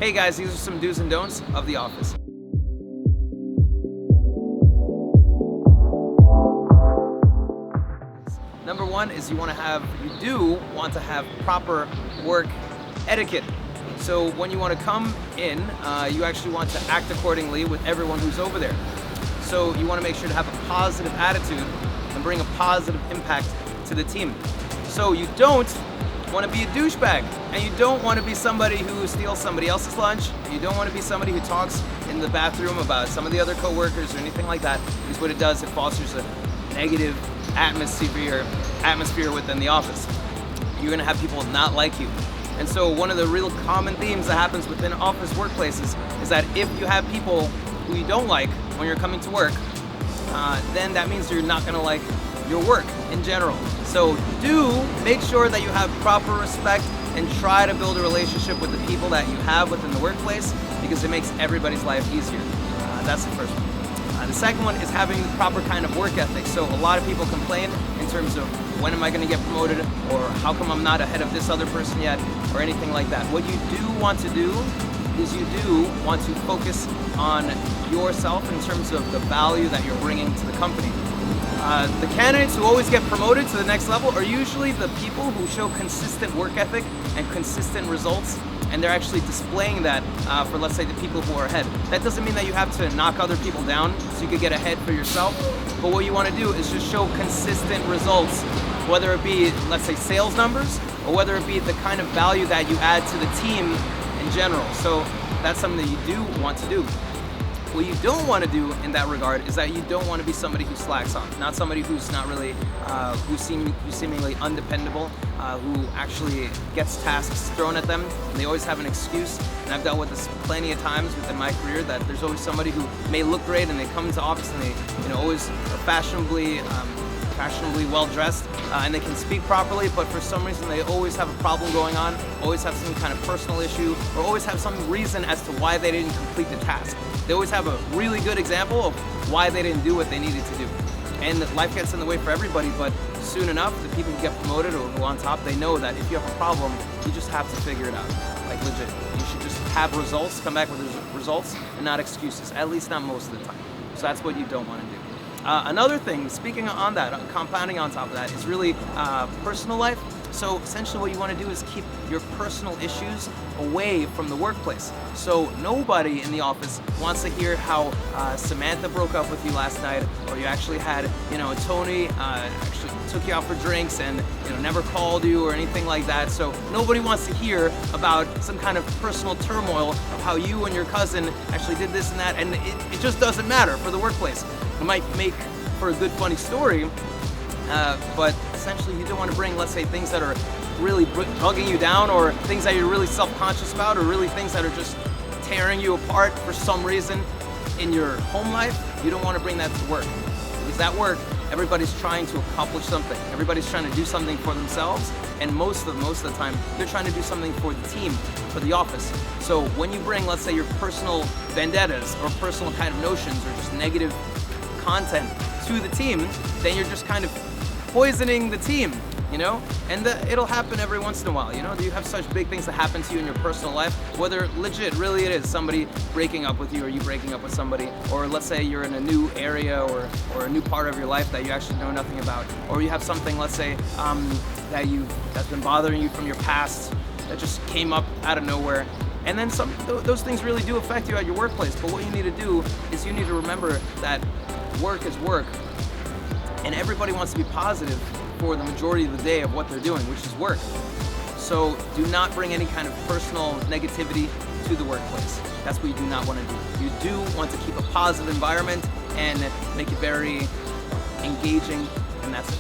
Hey guys, these are some do's and don'ts of the office. Number one is you do want to have proper work etiquette. So when you want to come in, you actually want to act accordingly with everyone who's over there. So you want to make sure to have a positive attitude and bring a positive impact to the team. So you don't want to be a douchebag, and you don't want to be somebody who steals somebody else's lunch. You don't want to be somebody who talks in the bathroom about some of the other coworkers or anything like that, because what it does, it fosters a negative atmosphere within the office. You're going to have people not like you. And so one of the real common themes that happens within office workplaces is that if you have people who you don't like when you're coming to work, then that means you're not going to like your work in general. So do make sure that you have proper respect and try to build a relationship with the people that you have within the workplace, because it makes everybody's life easier. That's the first one. The second one is having the proper kind of work ethic. So a lot of people complain in terms of when am I going to get promoted, or how come I'm not ahead of this other person yet, or anything like that. What you do want to do is you do want to focus on yourself in terms of the value that you're bringing to the company. The candidates who always get promoted to the next level are usually the people who show consistent work ethic and consistent results, and they're actually displaying that for, let's say, the people who are ahead. That doesn't mean that you have to knock other people down so you could get ahead for yourself, but what you want to do is just show consistent results, whether it be, let's say, sales numbers, or whether it be the kind of value that you add to the team in general. So that's something that you do want to do. What you don't want to do in that regard is that you don't want to be somebody who slacks off, not somebody who's not really, who's seemingly undependable, who actually gets tasks thrown at them, and they always have an excuse. And I've dealt with this plenty of times within my career, that there's always somebody who may look great and they come into office and they, always are fashionably well dressed, and they can speak properly, but for some reason they always have a problem going on, always have some kind of personal issue, or always have some reason as to why they didn't complete the task. They always have a really good example of why they didn't do what they needed to do. And life gets in the way for everybody, but soon enough, the people who get promoted or who are on top, they know that if you have a problem, you just have to figure it out. Like, legit. You should just have results, come back with results, and not excuses, at least not most of the time. So that's what you don't want to do. Another thing, speaking on that, compounding on top of that, is really personal life. So essentially what you want to do is keep your personal issues away from the workplace. So nobody in the office wants to hear how Samantha broke up with you last night, or you actually had, Tony actually took you out for drinks and never called you or anything like that. So nobody wants to hear about some kind of personal turmoil of how you and your cousin actually did this and that, and it just doesn't matter for the workplace. It might make for a good funny story, but essentially you don't want to bring, let's say, things that are really bugging you down, or things that you're really self-conscious about, or really things that are just tearing you apart for some reason in your home life. You don't want to bring that to work, because at work, everybody's trying to accomplish something. Everybody's trying to do something for themselves, and most of the time, they're trying to do something for the team, for the office. So when you bring, let's say, your personal vendettas or personal kind of notions or just negative content to the team, then you're just kind of poisoning the team, and it'll happen every once in a while. You have such big things that happen to you in your personal life, whether legit really it is somebody breaking up with you, or you breaking up with somebody, or let's say you're in a new area or a new part of your life that you actually know nothing about, or you have something, let's say, that's been bothering you from your past that just came up out of nowhere. And then those things really do affect you at your workplace. But what you need to do is you need to remember that work is work, and everybody wants to be positive for the majority of the day of what they're doing, which is work. So do not bring any kind of personal negativity to the workplace. That's what you do not want to do. You do want to keep a positive environment and make it very engaging, and that's it.